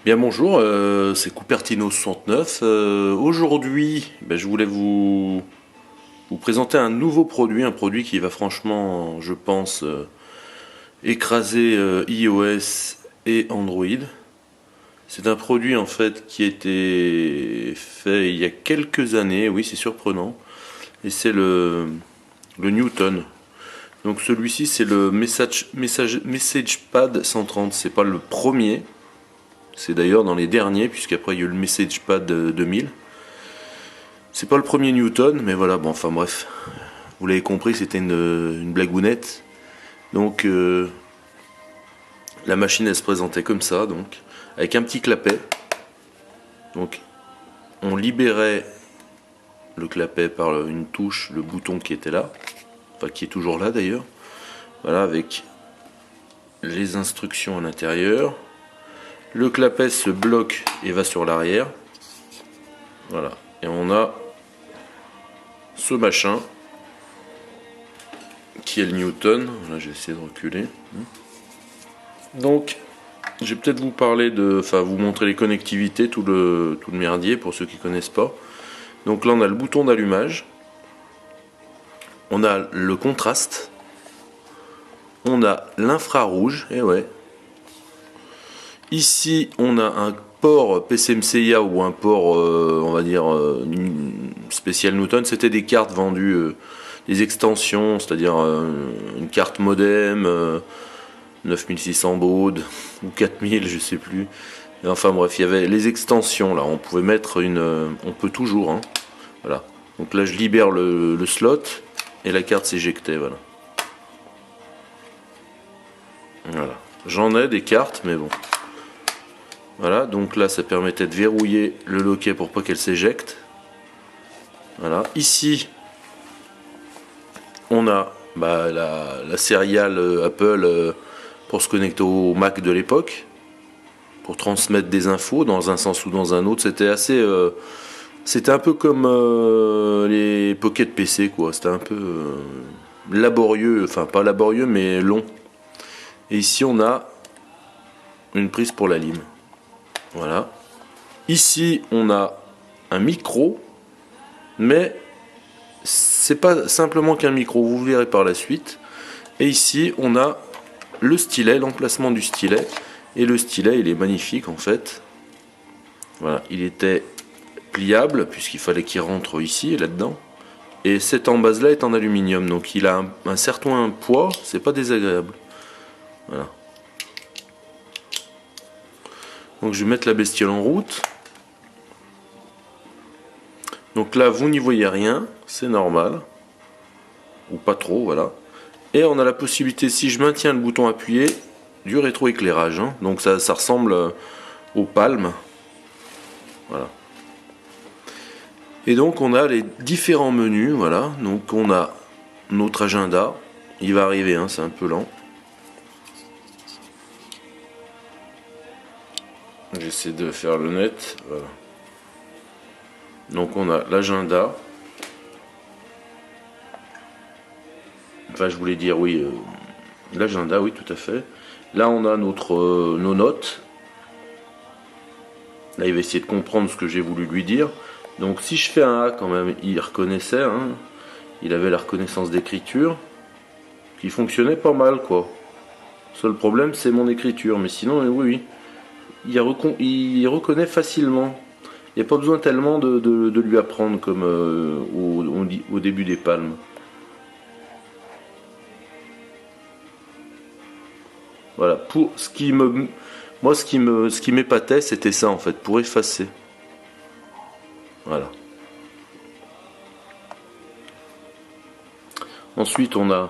Bien bonjour, c'est Cupertino 69. Aujourd'hui, je voulais vous présenter un nouveau produit, un produit qui va franchement, je pense, écraser iOS et Android. C'est un produit en fait qui a été fait il y a quelques années, oui c'est surprenant, et c'est le Newton. Donc celui-ci c'est le MessagePad 130, c'est pas le premier. C'est d'ailleurs dans les derniers, puisqu'après il y a eu le MessagePad 2000. C'est pas le premier Newton, mais voilà, bon, enfin bref. Vous l'avez compris, c'était une blagounette. Donc, la machine, elle se présentait comme ça, donc, avec un petit clapet. Donc, on libérait le clapet par une touche, le bouton qui était là, enfin qui est toujours là d'ailleurs. Voilà, avec les instructions à l'intérieur. Le clapet se bloque et va sur l'arrière. Voilà. Et on a ce machin qui est le Newton. Là, j'ai essayé de reculer. Donc, je vais peut-être vous parler vous montrer les connectivités, tout le merdier pour ceux qui connaissent pas. Donc là, on a le bouton d'allumage. On a le contraste. On a l'infrarouge. Et ouais. Ici, on a un port PCMCIA ou un port, on va dire, spécial Newton. C'était des cartes vendues, des extensions, c'est-à-dire une carte modem, 9600 baud ou 4000, je sais plus. Et enfin bref, il y avait les extensions là. On pouvait mettre on peut toujours, hein. Voilà. Donc là, je libère le slot et la carte s'éjectait. Voilà. Voilà. J'en ai des cartes, mais bon. Voilà, donc là ça permettait de verrouiller le loquet pour pas qu'elle s'éjecte. Voilà, ici on a la serial Apple pour se connecter au Mac de l'époque, pour transmettre des infos dans un sens ou dans un autre. C'était un peu comme les Pocket PC quoi. C'était un peu laborieux, enfin pas laborieux mais long. Et ici on a une prise pour la lime. Voilà. Ici, on a un micro, mais c'est pas simplement qu'un micro, vous verrez par la suite. Et ici, on a le stylet, l'emplacement du stylet. Et le stylet, il est magnifique en fait. Voilà, il était pliable, puisqu'il fallait qu'il rentre ici et là-dedans. Et cette embase-là est en aluminium, donc il a un certain poids, c'est pas désagréable. Voilà. Donc je vais mettre la bestiole en route. Donc là, vous n'y voyez rien, c'est normal. Ou pas trop, voilà. Et on a la possibilité, si je maintiens le bouton appuyé, du rétroéclairage. Hein. Donc ça ressemble aux palmes. Voilà. Et donc on a les différents menus, voilà. Donc on a notre agenda. Il va arriver, hein, c'est un peu lent. J'essaie de faire le net, voilà. Donc on a l'agenda. Enfin je voulais dire oui, l'agenda, oui tout à fait. Là on a nos notes. Là il va essayer de comprendre ce que j'ai voulu lui dire. Donc si je fais un A quand même, il reconnaissait, hein, il avait la reconnaissance d'écriture, qui fonctionnait pas mal quoi. Seul problème c'est mon écriture, mais sinon oui. Il reconnaît facilement. Il n'y a pas besoin tellement de lui apprendre comme au début des palmes. Voilà. Pour ce qui m'épatait, c'était ça en fait, pour effacer. Voilà. Ensuite, on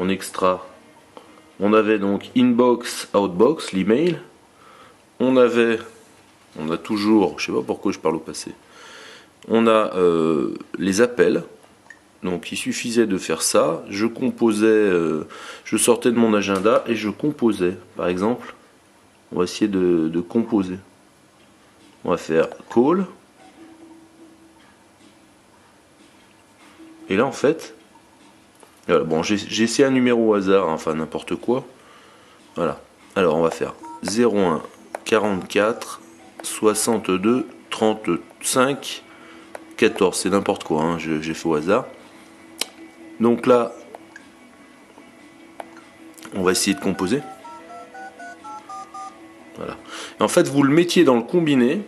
extra. On avait donc inbox, outbox, l'email. On a toujours, je sais pas pourquoi je parle au passé, on a les appels. Donc il suffisait de faire ça, je composais, je sortais de mon agenda et je composais. Par exemple, on va essayer de composer. On va faire call. Et là en fait, bon j'ai essayé un numéro au hasard, hein, enfin n'importe quoi. Voilà. Alors on va faire 01 44, 62, 35, 14. C'est n'importe quoi, hein, j'ai fait au hasard. Donc là, on va essayer de composer. Voilà. Et en fait, vous le mettiez dans le combiné.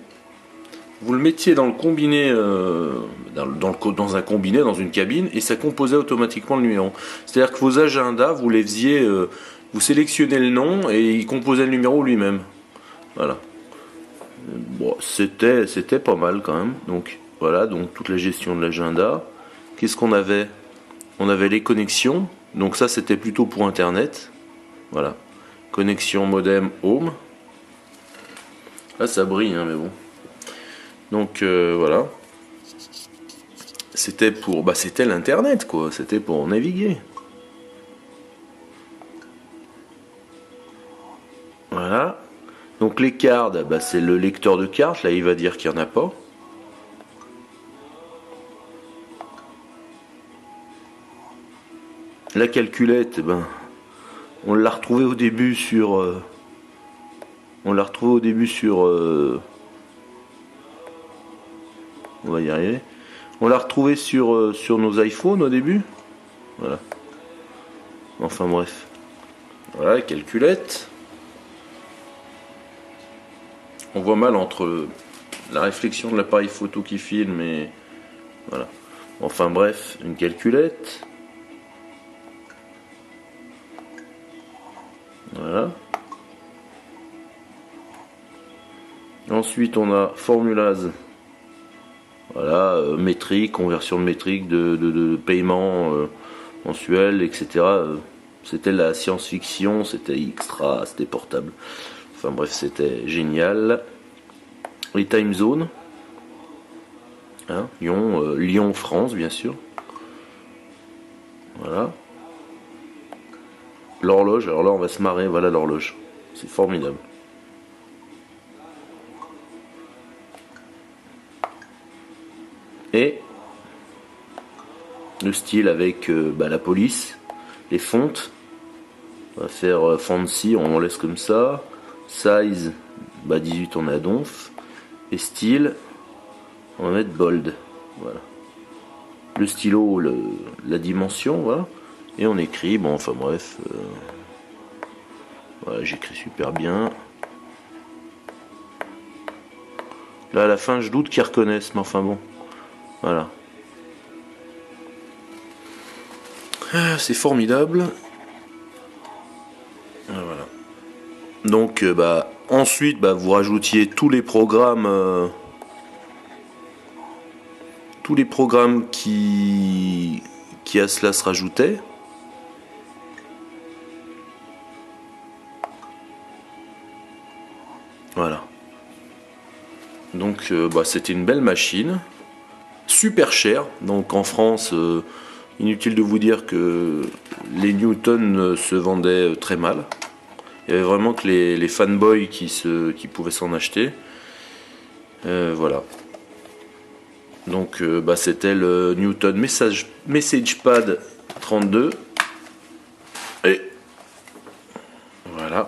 Vous le mettiez dans le combiné, dans un combiné, dans une cabine, et ça composait automatiquement le numéro. C'est-à-dire que vos agendas, vous les faisiez, vous sélectionnez le nom et il composait le numéro lui-même. Voilà. Bon, c'était pas mal quand même. Donc voilà, donc toute la gestion de l'agenda. Qu'est-ce qu'on avait? On avait les connexions. Donc ça, c'était plutôt pour Internet. Voilà. Connexion modem home. Là, ça brille, hein, mais bon. Donc voilà. C'était pour, c'était l'internet quoi. C'était pour naviguer. Voilà. Donc les cartes, c'est le lecteur de cartes. Là, il va dire qu'il n'y en a pas. La calculette, on l'a retrouvée au début sur. On va y arriver. On l'a retrouvé sur nos iPhones au début. Voilà. Enfin bref. Voilà, calculette. On voit mal entre la réflexion de l'appareil photo qui filme et. Voilà. Enfin bref, une calculette. Voilà. Ensuite, on a Formulase. Voilà, métrique, conversion de métrique, de paiement mensuel, etc. C'était la science-fiction, c'était extra, c'était portable. Enfin bref, c'était génial. Les time zones. Hein, Lyon, France, bien sûr. Voilà. L'horloge, alors là on va se marrer, voilà l'horloge. C'est formidable. Et le style avec la police, les fontes. On va faire fancy, on laisse comme ça. Size, 18 on a donf. Et style, on va mettre bold. Voilà. Le stylo, la dimension, voilà. Et on écrit, enfin bref. Voilà, j'écris super bien. Là à la fin je doute qu'ils reconnaissent, mais enfin bon. Voilà. C'est formidable. Voilà. Donc ensuite vous rajoutiez tous les programmes qui à cela se rajoutaient. Voilà. Donc c'était une belle machine. Super cher, donc en France, inutile de vous dire que les Newton se vendaient très mal. Il y avait vraiment que les fanboys qui pouvaient s'en acheter. Voilà. Donc c'était le Newton Message Pad 32. Et voilà.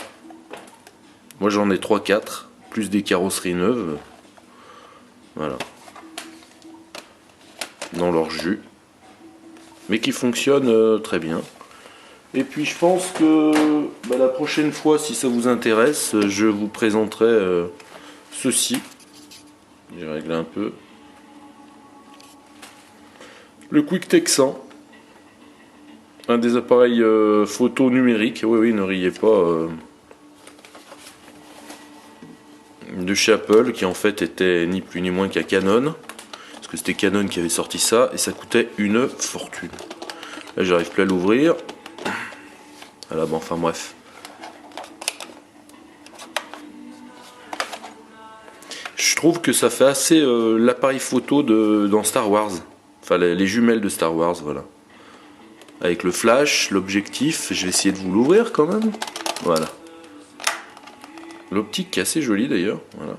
Moi j'en ai 3-4, plus des carrosseries neuves. Voilà. Dans leur jus, mais qui fonctionne très bien. Et puis je pense que la prochaine fois, si ça vous intéresse, je vous présenterai ceci. J'ai réglé un peu. Le QuickTech 100, un des appareils photo numériques. Oui, ne riez pas. De chez Apple, qui en fait était ni plus ni moins qu'à Canon. Parce que c'était Canon qui avait sorti ça et ça coûtait une fortune. Là j'arrive plus à l'ouvrir. Voilà, enfin bref. Je trouve que ça fait assez l'appareil photo dans Star Wars. Enfin les jumelles de Star Wars, voilà. Avec le flash, l'objectif, je vais essayer de vous l'ouvrir quand même. Voilà. L'optique est assez jolie d'ailleurs, voilà.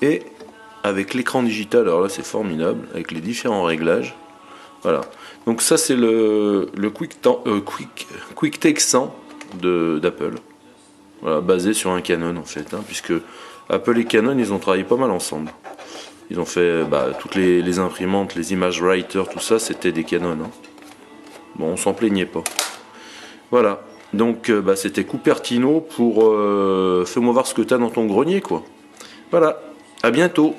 Et avec l'écran digital, alors là c'est formidable, avec les différents réglages. Voilà. Donc ça c'est le QuickTech 100. d'Apple. Voilà, basé sur un Canon en fait, hein, puisque Apple et Canon, ils ont travaillé pas mal ensemble. Ils ont fait toutes les imprimantes, les images writer, tout ça, c'était des Canon. Hein. Bon, on s'en plaignait pas. Voilà. Donc, c'était Cupertino pour fais-moi voir ce que t'as dans ton grenier, quoi. Voilà. À bientôt.